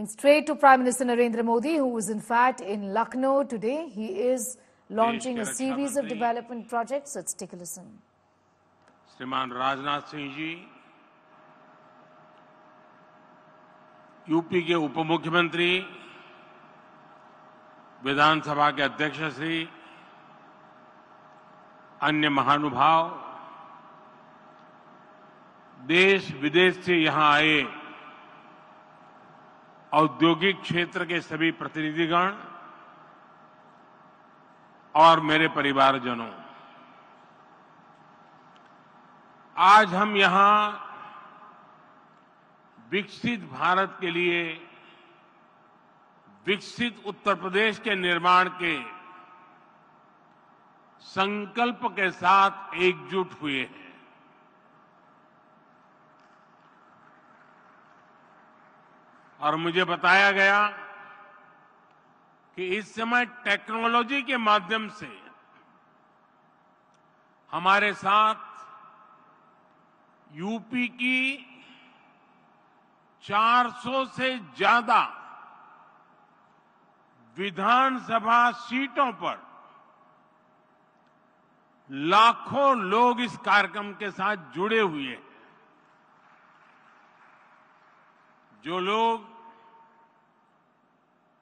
Going straight to Prime Minister Narendra Modi, who is in fact in Lucknow today. He is launching a series of development projects. Let's take a listen. श्रीमान Rajnath Singh ji, UP के उप मुख्यमंत्री, विधानसभा के अध्यक्ष श्री, अन्य महानुभाव, देश विदेश से यहां आए औद्योगिक क्षेत्र के सभी प्रतिनिधिगण और मेरे परिवारजनों, आज हम यहां विकसित भारत के लिए विकसित उत्तर प्रदेश के निर्माण के संकल्प के साथ एकजुट हुए हैं। और मुझे बताया गया कि इस समय टेक्नोलॉजी के माध्यम से हमारे साथ यूपी की 400 से ज्यादा विधानसभा सीटों पर लाखों लोग इस कार्यक्रम के साथ जुड़े हुए हैं। जो लोग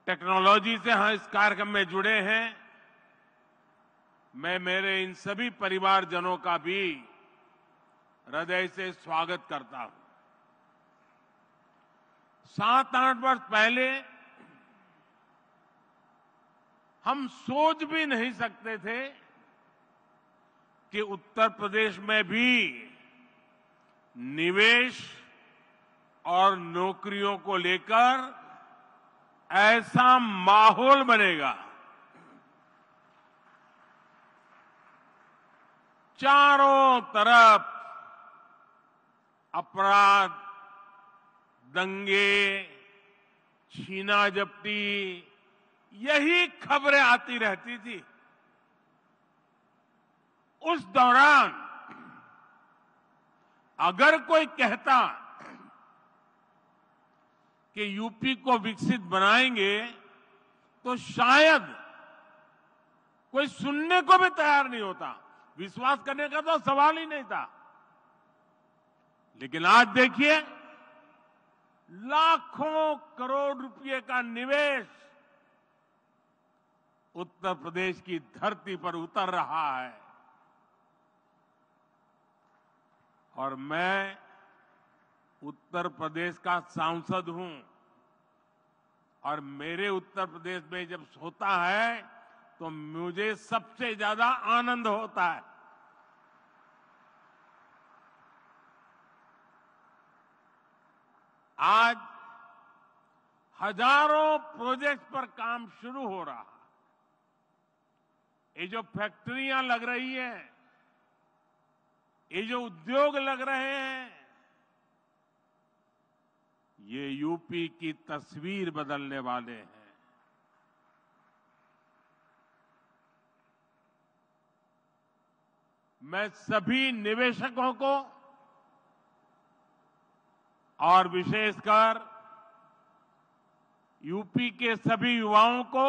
टेक्नोलॉजी से इस कार्यक्रम में जुड़े हैं, मैं मेरे इन सभी परिवारजनों का भी हृदय से स्वागत करता हूं। 7-8 वर्ष पहले हम सोच भी नहीं सकते थे कि उत्तर प्रदेश में भी निवेश और नौकरियों को लेकर ऐसा माहौल बनेगा। चारों तरफ अपराध, दंगे, छीना झपटी, यही खबरें आती रहती थी। उस दौरान अगर कोई कहता कि यूपी को विकसित बनाएंगे तो शायद कोई सुनने को भी तैयार नहीं होता, विश्वास करने का तो सवाल ही नहीं था। लेकिन आज देखिए, लाखों करोड़ रुपए का निवेश उत्तर प्रदेश की धरती पर उतर रहा है। और मैं उत्तर प्रदेश का सांसद हूं और मेरे उत्तर प्रदेश में जब होता है तो मुझे सबसे ज्यादा आनंद होता है। आज हजारों प्रोजेक्ट पर काम शुरू हो रहा है। ये जो फैक्ट्रियां लग रही हैं, ये जो उद्योग लग रहे हैं, ये यूपी की तस्वीर बदलने वाले हैं। मैं सभी निवेशकों को और विशेषकर यूपी के सभी युवाओं को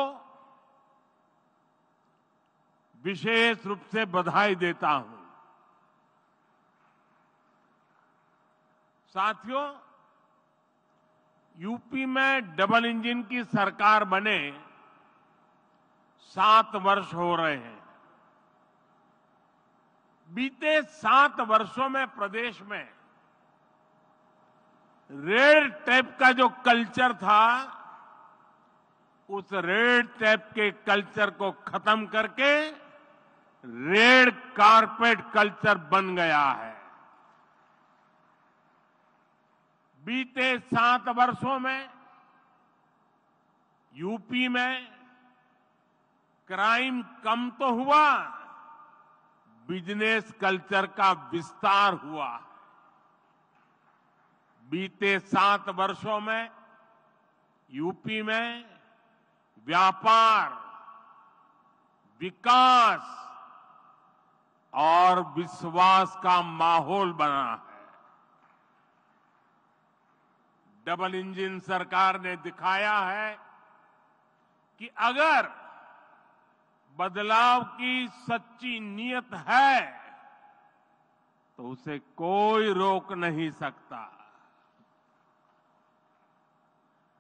विशेष रूप से बधाई देता हूं। साथियों, यूपी में डबल इंजन की सरकार बने 7 वर्ष हो रहे हैं। बीते 7 वर्षों में प्रदेश में रेड टेप का जो कल्चर था, उस रेड टेप के कल्चर को खत्म करके रेड कारपेट कल्चर बन गया है। बीते 7 वर्षों में यूपी में क्राइम कम तो हुआ, बिजनेस कल्चर का विस्तार हुआ। बीते 7 वर्षों में यूपी में व्यापार, विकास और विश्वास का माहौल बना है। डबल इंजन सरकार ने दिखाया है कि अगर बदलाव की सच्ची नीयत है तो उसे कोई रोक नहीं सकता।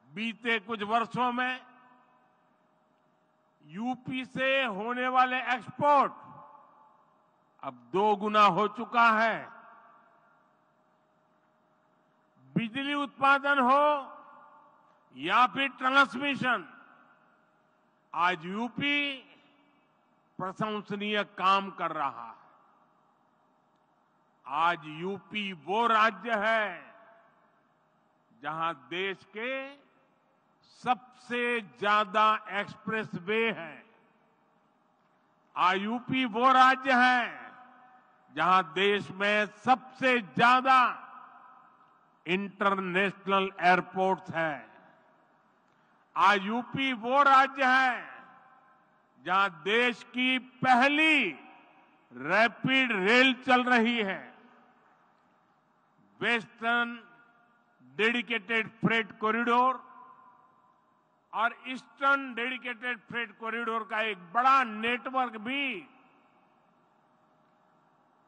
बीते कुछ वर्षों में यूपी से होने वाले एक्सपोर्ट अब 2 गुना हो चुका है। बिजली उत्पादन हो या फिर ट्रांसमिशन, आज यूपी प्रशंसनीय काम कर रहा है। आज यूपी वो राज्य है जहां देश के सबसे ज्यादा एक्सप्रेस वे हैं। आज यूपी वो राज्य है जहां देश में सबसे ज्यादा इंटरनेशनल एयरपोर्ट्स हैं। आज यूपी वो राज्य है जहां देश की पहली रैपिड रेल चल रही है। वेस्टर्न डेडिकेटेड फ्रेट कॉरिडोर और ईस्टर्न डेडिकेटेड फ्रेट कॉरिडोर का एक बड़ा नेटवर्क भी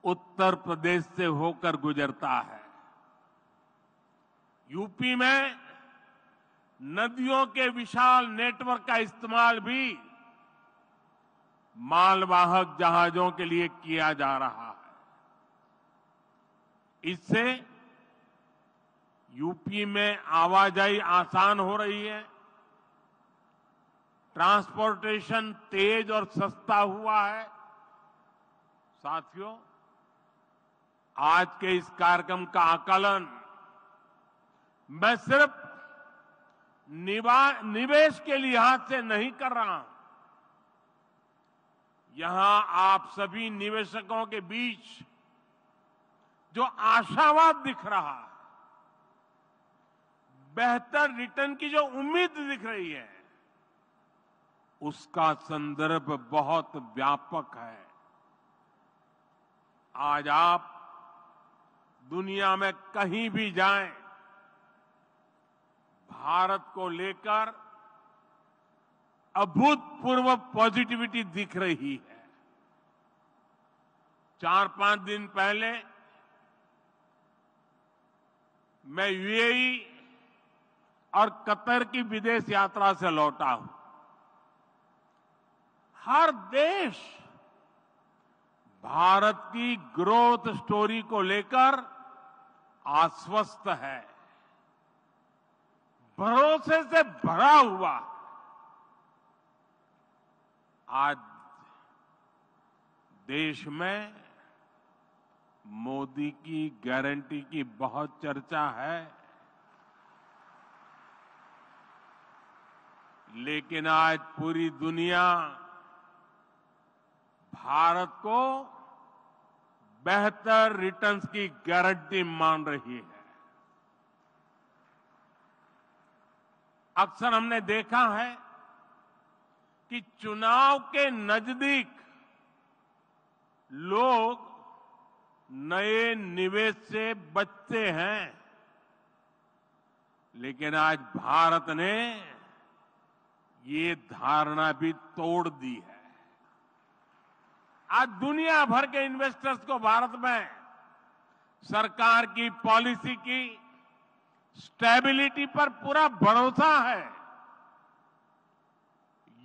उत्तर प्रदेश से होकर गुजरता है। यूपी में नदियों के विशाल नेटवर्क का इस्तेमाल भी मालवाहक जहाजों के लिए किया जा रहा है। इससे यूपी में आवाजाही आसान हो रही है, ट्रांसपोर्टेशन तेज और सस्ता हुआ है। साथियों, आज के इस कार्यक्रम का आकलन मैं सिर्फ निवेश के लिहाज से नहीं कर रहा हूं। यहां आप सभी निवेशकों के बीच जो आशावाद दिख रहा है, बेहतर रिटर्न की जो उम्मीद दिख रही है, उसका संदर्भ बहुत व्यापक है। आज आप दुनिया में कहीं भी जाएं, भारत को लेकर अभूतपूर्व पॉजिटिविटी दिख रही है। 4-5 दिन पहले मैं यूएई और कतर की विदेश यात्रा से लौटा हूं। हर देश भारत की ग्रोथ स्टोरी को लेकर आश्वस्त है, भरोसे से भरा हुआ। आज देश में मोदी की गारंटी की बहुत चर्चा है, लेकिन आज पूरी दुनिया भारत को बेहतर रिटर्न्स की गारंटी मान रही है। अक्सर हमने देखा है कि चुनाव के नजदीक लोग नए निवेश से बचते हैं, लेकिन आज भारत ने ये धारणा भी तोड़ दी है। आज दुनिया भर के इन्वेस्टर्स को भारत में सरकार की पॉलिसी की स्टेबिलिटी पर पूरा भरोसा है।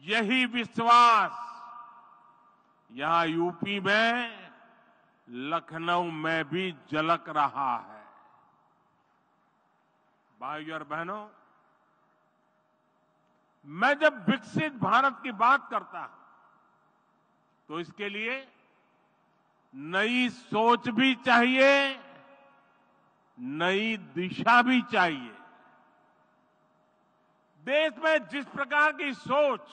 यही विश्वास यहां यूपी में, लखनऊ में भी झलक रहा है। भाइयों और बहनों, मैं जब विकसित भारत की बात करता हूं तो इसके लिए नई सोच भी चाहिए, नई दिशा भी चाहिए। देश में जिस प्रकार की सोच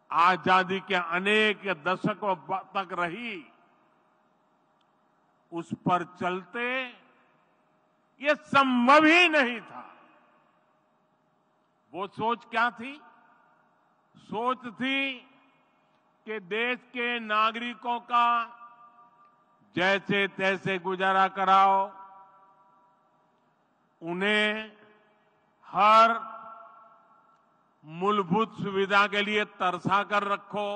आजादी के अनेक दशकों तक रही, उस पर चलते ये संभव ही नहीं था। वो सोच क्या थी? सोच थी कि देश के नागरिकों का जैसे तैसे गुजारा कराओ, उन्हें हर मूलभूत सुविधा के लिए तरसा कर रखो।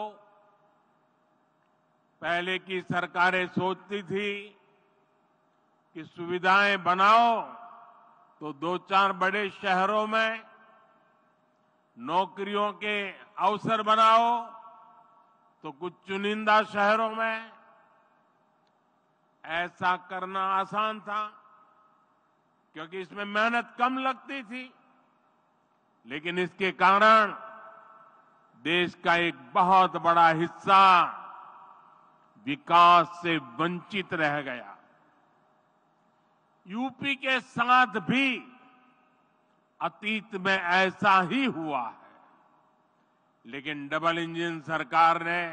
पहले की सरकारें सोचती थी कि सुविधाएं बनाओ तो 2-4 बड़े शहरों में नौकरियों के अवसर बनाओ तो कुछ चुनिंदा शहरों में। ऐसा करना आसान था क्योंकि इसमें मेहनत कम लगती थी, लेकिन इसके कारण देश का एक बहुत बड़ा हिस्सा विकास से वंचित रह गया। यूपी के साथ भी अतीत में ऐसा ही हुआ है, लेकिन डबल इंजन सरकार ने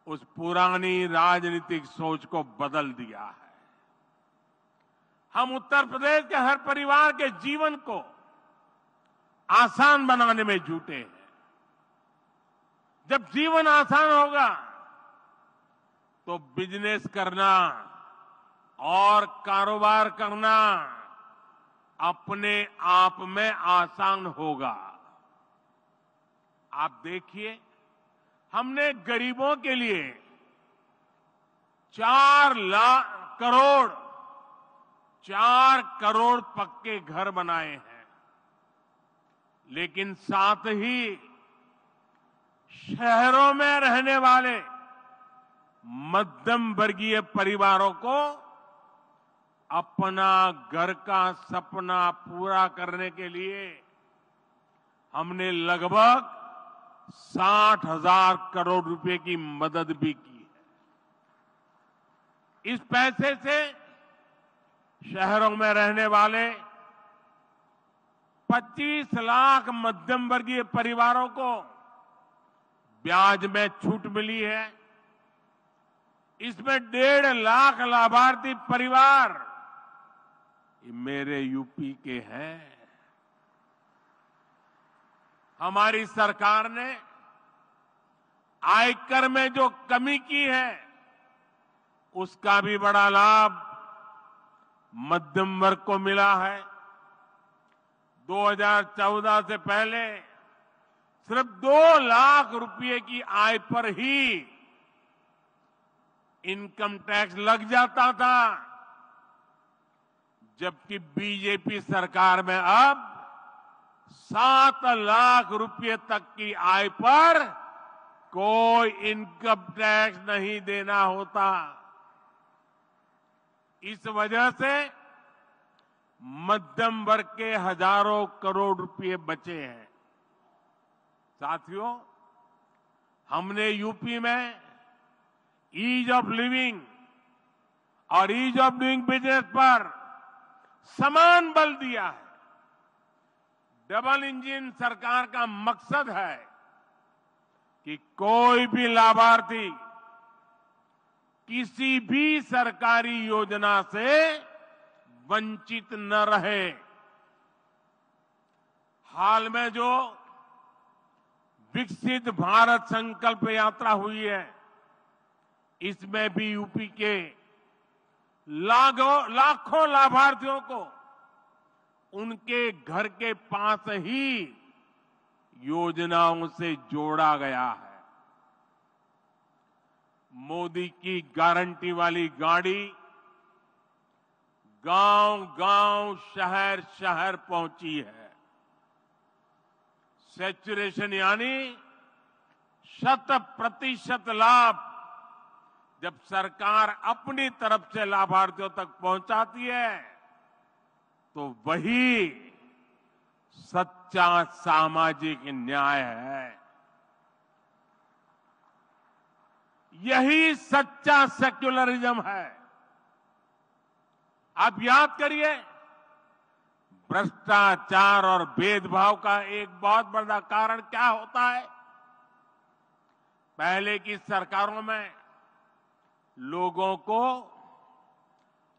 उस पुरानी राजनीतिक सोच को बदल दिया है। हम उत्तर प्रदेश के हर परिवार के जीवन को आसान बनाने में जुटे हैं। जब जीवन आसान होगा तो बिजनेस करना और कारोबार करना अपने आप में आसान होगा। आप देखिए, हमने गरीबों के लिए 4 करोड़ पक्के घर बनाए हैं, लेकिन साथ ही शहरों में रहने वाले मध्यम वर्गीय परिवारों को अपना घर का सपना पूरा करने के लिए हमने लगभग 60,000 करोड़ रुपए की मदद भी की है। इस पैसे से शहरों में रहने वाले 25 लाख मध्यम वर्गीय परिवारों को ब्याज में छूट मिली है। इसमें 1.5 लाख लाभार्थी परिवार मेरे यूपी के हैं। हमारी सरकार ने आयकर में जो कमी की है उसका भी बड़ा लाभ मध्यम वर्ग को मिला है। 2014 से पहले सिर्फ 2 लाख रुपए की आय पर ही इनकम टैक्स लग जाता था, जबकि बीजेपी सरकार में अब 7 लाख रुपए तक की आय पर कोई इनकम टैक्स नहीं देना होता। इस वजह से मध्यम वर्ग के हजारों करोड़ रुपए बचे हैं। साथियों, हमने यूपी में ईज ऑफ लिविंग और ईज ऑफ डूइंग बिजनेस पर समान बल दिया है। डबल इंजन सरकार का मकसद है कि कोई भी लाभार्थी किसी भी सरकारी योजना से वंचित न रहे। हाल में जो विकसित भारत संकल्प यात्रा हुई है, इसमें भी यूपी के लाखों लाभार्थियों को उनके घर के पास ही योजनाओं से जोड़ा गया है। मोदी की गारंटी वाली गाड़ी गांव-गांव, शहर-शहर पहुंची है। सैचुरेशन यानी 100% लाभ जब सरकार अपनी तरफ से लाभार्थियों तक पहुंचाती है तो वही सच्चा सामाजिक न्याय है। यही सच्चा सेक्युलरिज्म है। आप याद करिए, भ्रष्टाचार और भेदभाव का एक बहुत बड़ा कारण क्या होता है। पहले की सरकारों में लोगों को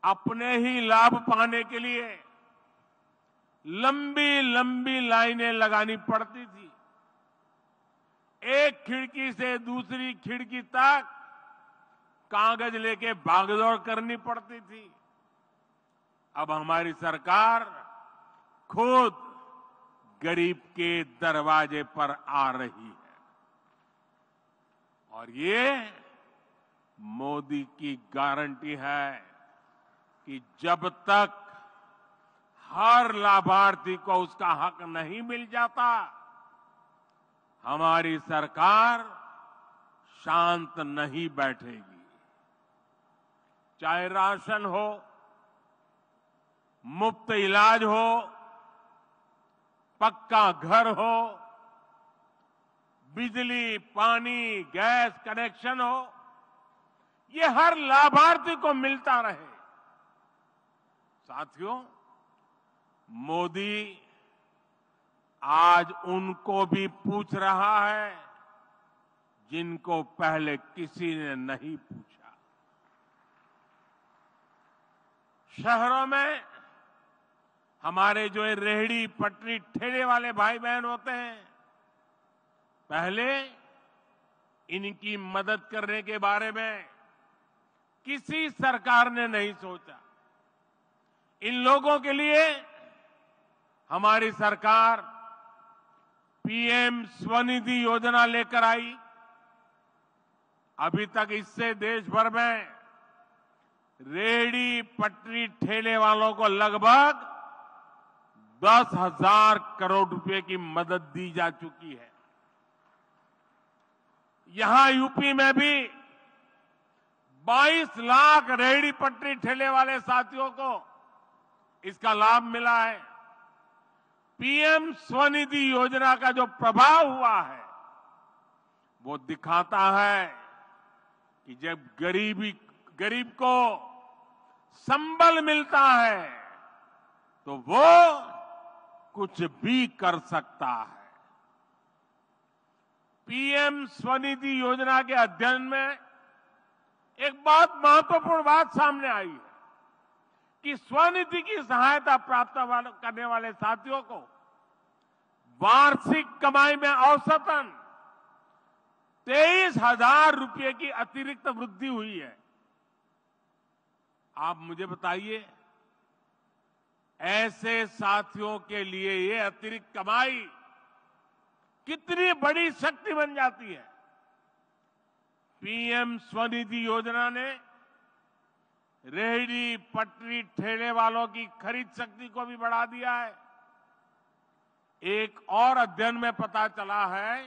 अपने ही लाभ पाने के लिए लंबी लंबी लाइनें लगानी पड़ती थी। एक खिड़की से दूसरी खिड़की तक कागज लेके भागदौड़ करनी पड़ती थी। अब हमारी सरकार खुद गरीब के दरवाजे पर आ रही है और ये मोदी की गारंटी है कि जब तक हर लाभार्थी को उसका हक नहीं मिल जाता, हमारी सरकार शांत नहीं बैठेगी। चाहे राशन हो, मुफ्त इलाज हो, पक्का घर हो, बिजली, पानी, गैस कनेक्शन हो, ये हर लाभार्थी को मिलता रहे। साथियों, मोदी आज उनको भी पूछ रहा है जिनको पहले किसी ने नहीं पूछा। शहरों में हमारे जो रेहड़ी पटरी ठेले वाले भाई बहन होते हैं, पहले इनकी मदद करने के बारे में किसी सरकार ने नहीं सोचा। इन लोगों के लिए हमारी सरकार पीएम स्वनिधि योजना लेकर आई। अभी तक इससे देश भर में रेहड़ी पटरी ठेले वालों को लगभग 10,000 करोड़ रुपए की मदद दी जा चुकी है। यहां यूपी में भी 22 लाख रेहड़ी पटरी ठेले वाले साथियों को इसका लाभ मिला है। पीएम स्वनिधि योजना का जो प्रभाव हुआ है वो दिखाता है कि जब गरीब को संबल मिलता है तो वो कुछ भी कर सकता है। पीएम स्वनिधि योजना के अध्ययन में एक बहुत महत्वपूर्ण बात सामने आई है कि स्वनिधि की सहायता प्राप्त करने वाले साथियों को वार्षिक कमाई में औसतन 23,000 रुपये की अतिरिक्त वृद्धि हुई है। आप मुझे बताइए, ऐसे साथियों के लिए ये अतिरिक्त कमाई कितनी बड़ी शक्ति बन जाती है। पीएम स्वनिधि योजना ने रेहड़ी पटरी ठेले वालों की खरीद शक्ति को भी बढ़ा दिया है। एक और अध्ययन में पता चला है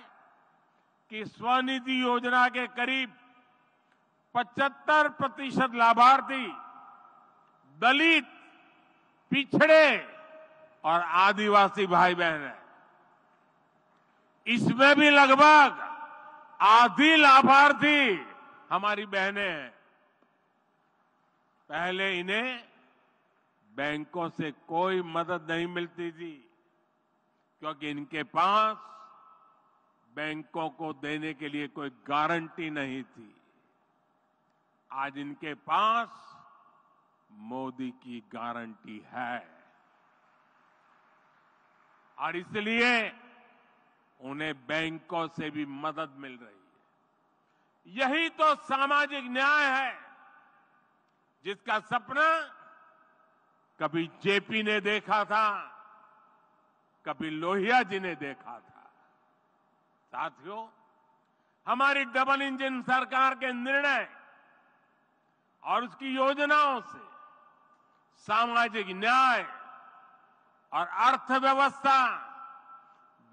कि स्वनिधि योजना के करीब 75% लाभार्थी दलित, पिछड़े और आदिवासी भाई बहन हैं। इसमें भी लगभग आधी लाभार्थी हमारी बहनें हैं। पहले इन्हें बैंकों से कोई मदद नहीं मिलती थी क्योंकि इनके पास बैंकों को देने के लिए कोई गारंटी नहीं थी। आज इनके पास मोदी की गारंटी है और इसलिए उन्हें बैंकों से भी मदद मिल रही है। यही तो सामाजिक न्याय है जिसका सपना कभी जेपी ने देखा था, कभी लोहिया जी ने देखा था। साथियों, हमारी डबल इंजन सरकार के निर्णय और उसकी योजनाओं से सामाजिक न्याय और अर्थव्यवस्था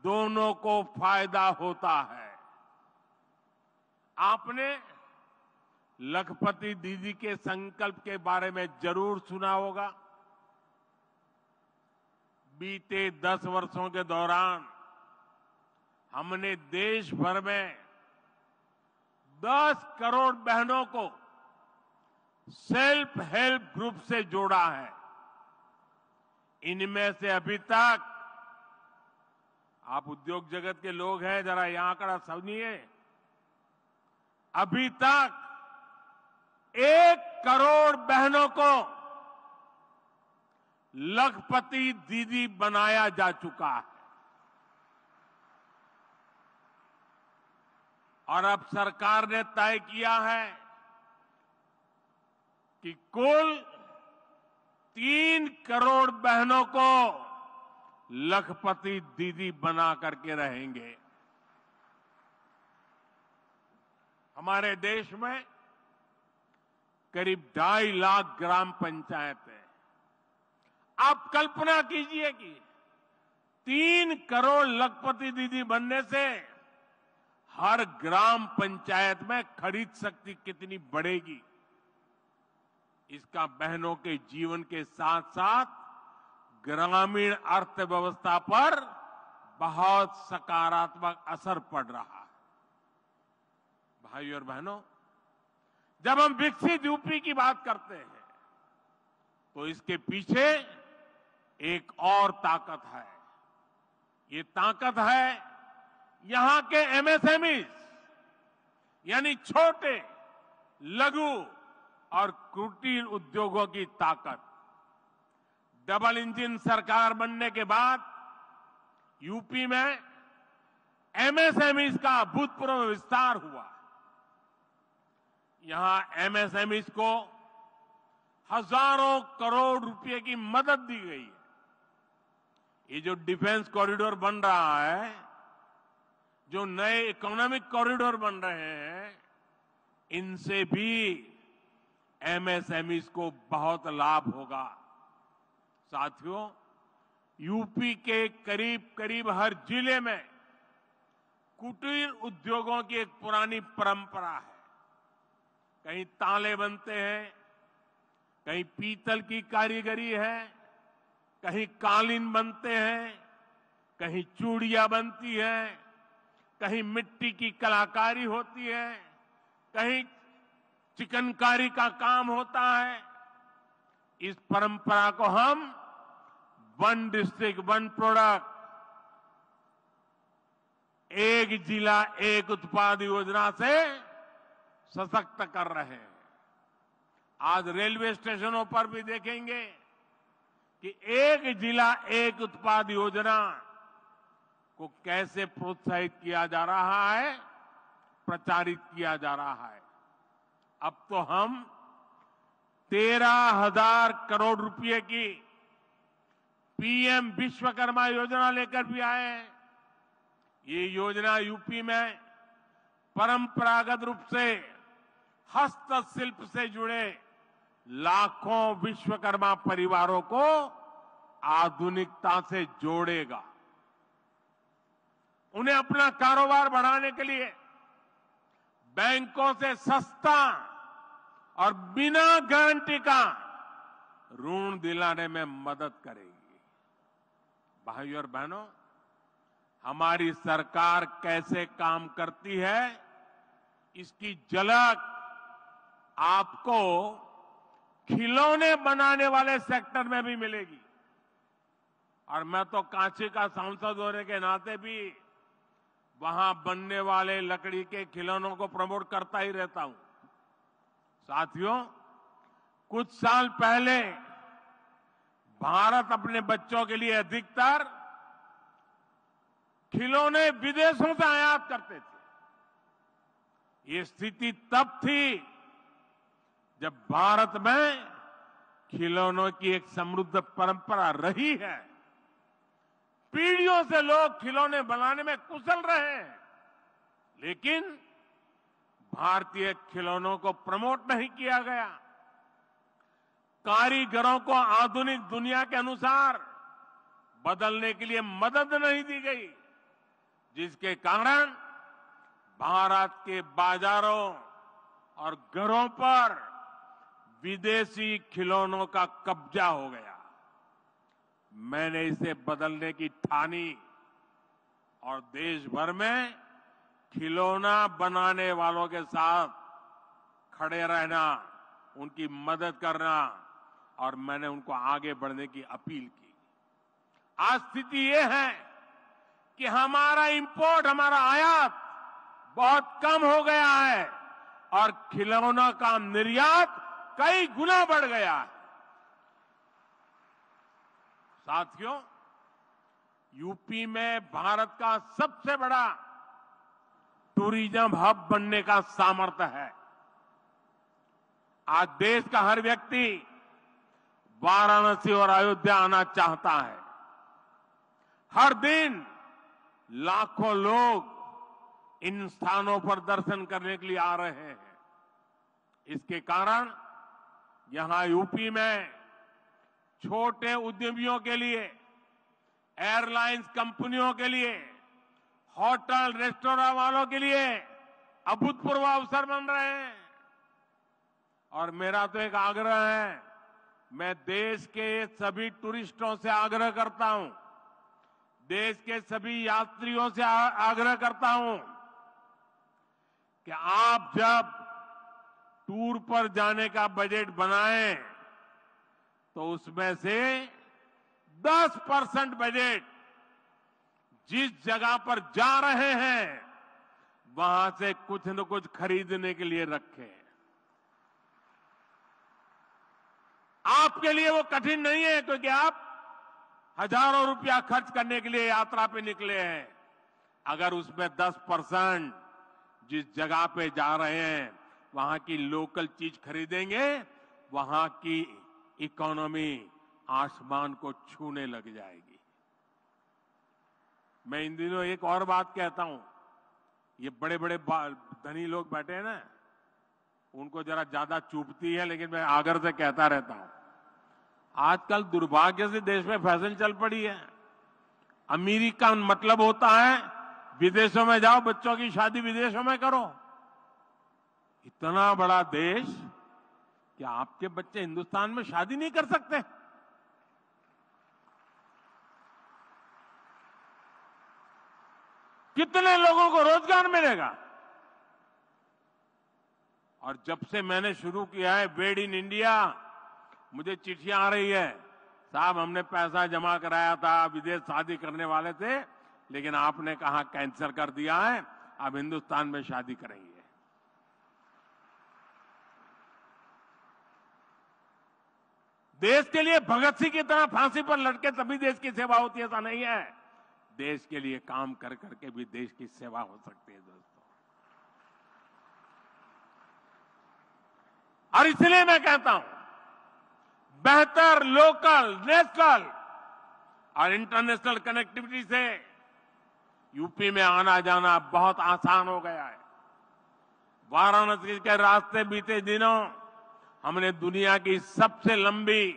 दोनों को फायदा होता है। आपने लखपति दीदी के संकल्प के बारे में जरूर सुना होगा। बीते 10 वर्षों के दौरान हमने देश भर में 10 करोड़ बहनों को सेल्फ हेल्प ग्रुप से जोड़ा है। इनमें से अभी तक, आप उद्योग जगत के लोग हैं, जरा यहां आंकड़ा सुनिए, अभी तक 1 करोड़ बहनों को लखपति दीदी बनाया जा चुका है और अब सरकार ने तय किया है कि कुल 3 करोड़ बहनों को लखपति दीदी बना करके रहेंगे। हमारे देश में करीब 2.5 लाख ग्राम पंचायतें। आप कल्पना कीजिए कि 3 करोड़ लखपति दीदी बनने से हर ग्राम पंचायत में खरीद शक्ति कितनी बढ़ेगी। इसका बहनों के जीवन के साथ साथ ग्रामीण अर्थव्यवस्था पर बहुत सकारात्मक असर पड़ रहा है। भाइयों और बहनों, जब हम विकसित यूपी की बात करते हैं तो इसके पीछे एक और ताकत है। ये ताकत है यहां के एमएसएमई, यानी छोटे, लघु और कुटीर उद्योगों की ताकत। डबल इंजन सरकार बनने के बाद यूपी में एमएसएमई का अभूतपूर्व विस्तार हुआ। यहां एमएसएमई को हजारों करोड़ रुपए की मदद दी गई है। ये जो डिफेंस कॉरिडोर बन रहा है, जो नए इकोनॉमिक कॉरिडोर बन रहे हैं, इनसे भी एमएसएमई को बहुत लाभ होगा। साथियों, यूपी के करीब करीब हर जिले में कुटीर उद्योगों की एक पुरानी परंपरा है। कहीं ताले बनते हैं, कहीं पीतल की कारीगरी है, कहीं कालीन बनते हैं, कहीं चूड़ियां बनती हैं, कहीं मिट्टी की कलाकारी होती है, कहीं चिकनकारी का काम होता है। इस परंपरा को हम वन डिस्ट्रिक्ट वन प्रोडक्ट, एक जिला एक उत्पाद योजना से सशक्त कर रहे हैं। आज रेलवे स्टेशनों पर भी देखेंगे कि एक जिला एक उत्पाद योजना को कैसे प्रोत्साहित किया जा रहा है, प्रचारित किया जा रहा है। अब तो हम 13,000 करोड़ रुपए की पीएम विश्वकर्मा योजना लेकर भी आए हैं। ये योजना यूपी में परंपरागत रूप से हस्तशिल्प से जुड़े लाखों विश्वकर्मा परिवारों को आधुनिकता से जोड़ेगा। उन्हें अपना कारोबार बढ़ाने के लिए बैंकों से सस्ता और बिना गारंटी का ऋण दिलाने में मदद करेगी। भाइयों और बहनों, हमारी सरकार कैसे काम करती है, इसकी झलक आपको खिलौने बनाने वाले सेक्टर में भी मिलेगी। और मैं तो कांची का सांसद होने के नाते भी वहां बनने वाले लकड़ी के खिलौनों को प्रमोट करता ही रहता हूं। साथियों, कुछ साल पहले भारत अपने बच्चों के लिए अधिकतर खिलौने विदेशों से आयात करते थे। ये स्थिति तब थी जब भारत में खिलौनों की एक समृद्ध परंपरा रही है। पीढ़ियों से लोग खिलौने बनाने में कुशल रहे हैं, लेकिन भारतीय खिलौनों को प्रमोट नहीं किया गया। कारीगरों को आधुनिक दुनिया के अनुसार बदलने के लिए मदद नहीं दी गई, जिसके कारण भारत के बाजारों और घरों पर विदेशी खिलौनों का कब्जा हो गया। मैंने इसे बदलने की ठानी और देश भर में खिलौना बनाने वालों के साथ खड़े रहना, उनकी मदद करना और मैंने उनको आगे बढ़ने की अपील की। आज स्थिति ये है कि हमारा इंपोर्ट, हमारा आयात बहुत कम हो गया है और खिलौना का निर्यात कई गुना बढ़ गया है। साथियों, यूपी में भारत का सबसे बड़ा टूरिज्म हब बनने का सामर्थ्य है। आज देश का हर व्यक्ति वाराणसी और अयोध्या आना चाहता है। हर दिन लाखों लोग इन स्थानों पर दर्शन करने के लिए आ रहे हैं। इसके कारण यहां यूपी में छोटे उद्यमियों के लिए, एयरलाइंस कंपनियों के लिए, होटल रेस्टोरेंट वालों के लिए अभूतपूर्व अवसर बन रहे हैं। और मेरा तो एक आग्रह है, मैं देश के सभी टूरिस्टों से आग्रह करता हूं, देश के सभी यात्रियों से आग्रह करता हूं कि आप जब टूर पर जाने का बजट बनाएं तो उसमें से 10% बजट जिस जगह पर जा रहे हैं वहां से कुछ न कुछ खरीदने के लिए रखें। आपके लिए वो कठिन नहीं है, क्योंकि आप हजारों रुपया खर्च करने के लिए यात्रा पे निकले हैं। अगर उसमें 10% जिस जगह पे जा रहे हैं वहां की लोकल चीज खरीदेंगे, वहां की इकोनॉमी आसमान को छूने लग जाएगी। मैं इन दिनों एक और बात कहता हूं, ये बड़े बड़े धनी लोग बैठे हैं ना, उनको जरा ज्यादा चुभती है, लेकिन मैं आग्रह से कहता रहता हूं। आजकल दुर्भाग्य से देश में फैशन चल पड़ी है, अमीरी का मतलब होता है विदेशों में जाओ, बच्चों की शादी विदेशों में करो। इतना बड़ा देश, क्या आपके बच्चे हिंदुस्तान में शादी नहीं कर सकते? कितने लोगों को रोजगार मिलेगा? और जब से मैंने शुरू किया है मेड इन इंडिया, मुझे चिट्ठियां आ रही है, साहब हमने पैसा जमा कराया था, विदेश शादी करने वाले थे, लेकिन आपने कहा कैंसिल कर दिया है, अब हिंदुस्तान में शादी करेंगे। देश के लिए भगत सिंह की तरह फांसी पर लटके तभी देश की सेवा होती है, ऐसा नहीं है। देश के लिए काम कर करके भी देश की सेवा हो सकती है दोस्तों। और इसलिए मैं कहता हूं, बेहतर लोकल, नेशनल और इंटरनेशनल कनेक्टिविटी से यूपी में आना जाना बहुत आसान हो गया है। वाराणसी के रास्ते बीते दिनों हमने दुनिया की सबसे लंबी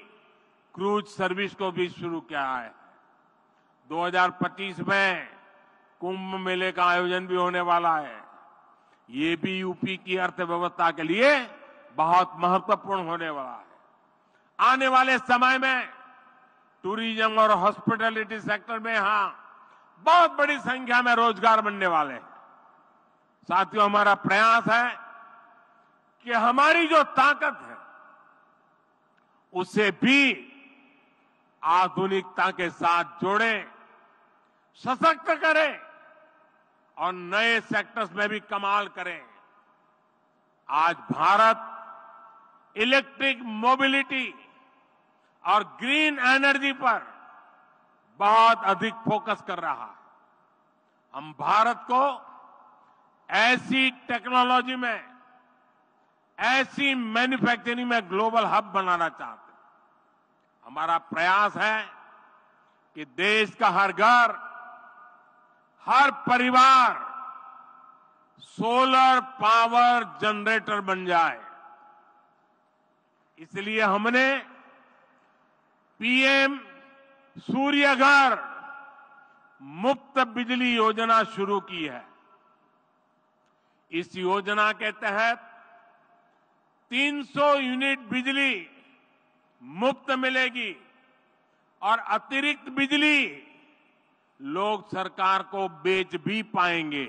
क्रूज सर्विस को भी शुरू किया है। 2025 में कुंभ मेले का आयोजन भी होने वाला है। ये भी यूपी की अर्थव्यवस्था के लिए बहुत महत्वपूर्ण होने वाला है। आने वाले समय में टूरिज्म और हॉस्पिटैलिटी सेक्टर में यहां बहुत बड़ी संख्या में रोजगार बनने वाले हैं। साथियों, हमारा प्रयास है कि हमारी जो ताकत है उसे भी आधुनिकता के साथ जोड़ें, सशक्त करें और नए सेक्टर्स में भी कमाल करें। आज भारत इलेक्ट्रिक मोबिलिटी और ग्रीन एनर्जी पर बहुत अधिक फोकस कर रहा है। हम भारत को ऐसी टेक्नोलॉजी में, ऐसी मैन्युफैक्चरिंग में ग्लोबल हब बनाना चाहते हैं। हमारा प्रयास है कि देश का हर घर, हर परिवार सोलर पावर जनरेटर बन जाए। इसलिए हमने पीएम सूर्य घर मुफ्त बिजली योजना शुरू की है। इस योजना के तहत 300 यूनिट बिजली मुफ्त मिलेगी और अतिरिक्त बिजली लोग सरकार को बेच भी पाएंगे।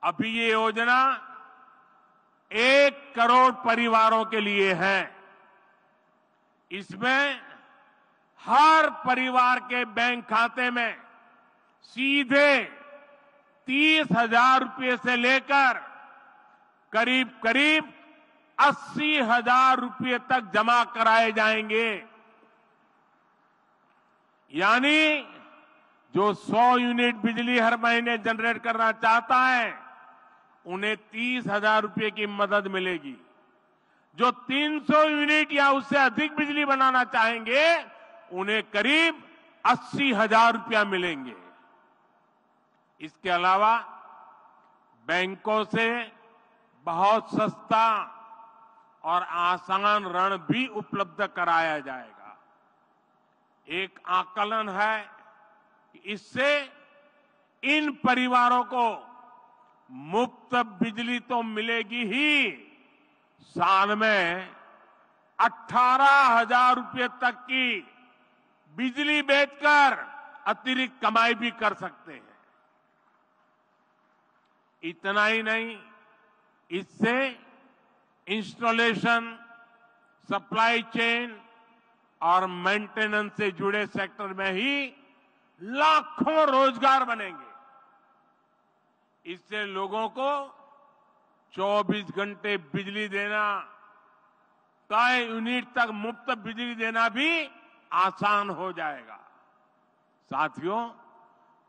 अभी ये योजना 1 करोड़ परिवारों के लिए है। इसमें हर परिवार के बैंक खाते में सीधे 30,000 रुपये से लेकर करीब करीब 80,000 रुपये तक जमा कराए जाएंगे। यानी जो 100 यूनिट बिजली हर महीने जनरेट करना चाहता है, उन्हें 30,000 रुपये की मदद मिलेगी। जो 300 यूनिट या उससे अधिक बिजली बनाना चाहेंगे उन्हें करीब 80,000 रुपया मिलेंगे। इसके अलावा बैंकों से बहुत सस्ता और आसान ऋण भी उपलब्ध कराया जाएगा। एक आकलन है कि इससे इन परिवारों को मुफ्त बिजली तो मिलेगी ही, साल में 18,000 रुपये तक की बिजली बेचकर अतिरिक्त कमाई भी कर सकते हैं। इतना ही नहीं, इससे इंस्टॉलेशन, सप्लाई चेन और मेंटेनेंस से जुड़े सेक्टर में ही लाखों रोजगार बनेंगे। इससे लोगों को 24 घंटे बिजली देना, तय यूनिट तक मुफ्त बिजली देना भी आसान हो जाएगा। साथियों,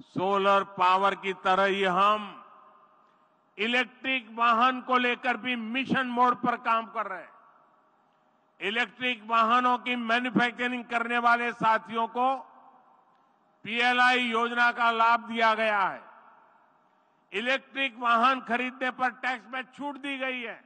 सोलर पावर की तरह ही हम इलेक्ट्रिक वाहन को लेकर भी मिशन मोड पर काम कर रहे हैं। इलेक्ट्रिक वाहनों की मैन्युफैक्चरिंग करने वाले साथियों को पीएलआई योजना का लाभ दिया गया है। इलेक्ट्रिक वाहन खरीदने पर टैक्स में छूट दी गई है।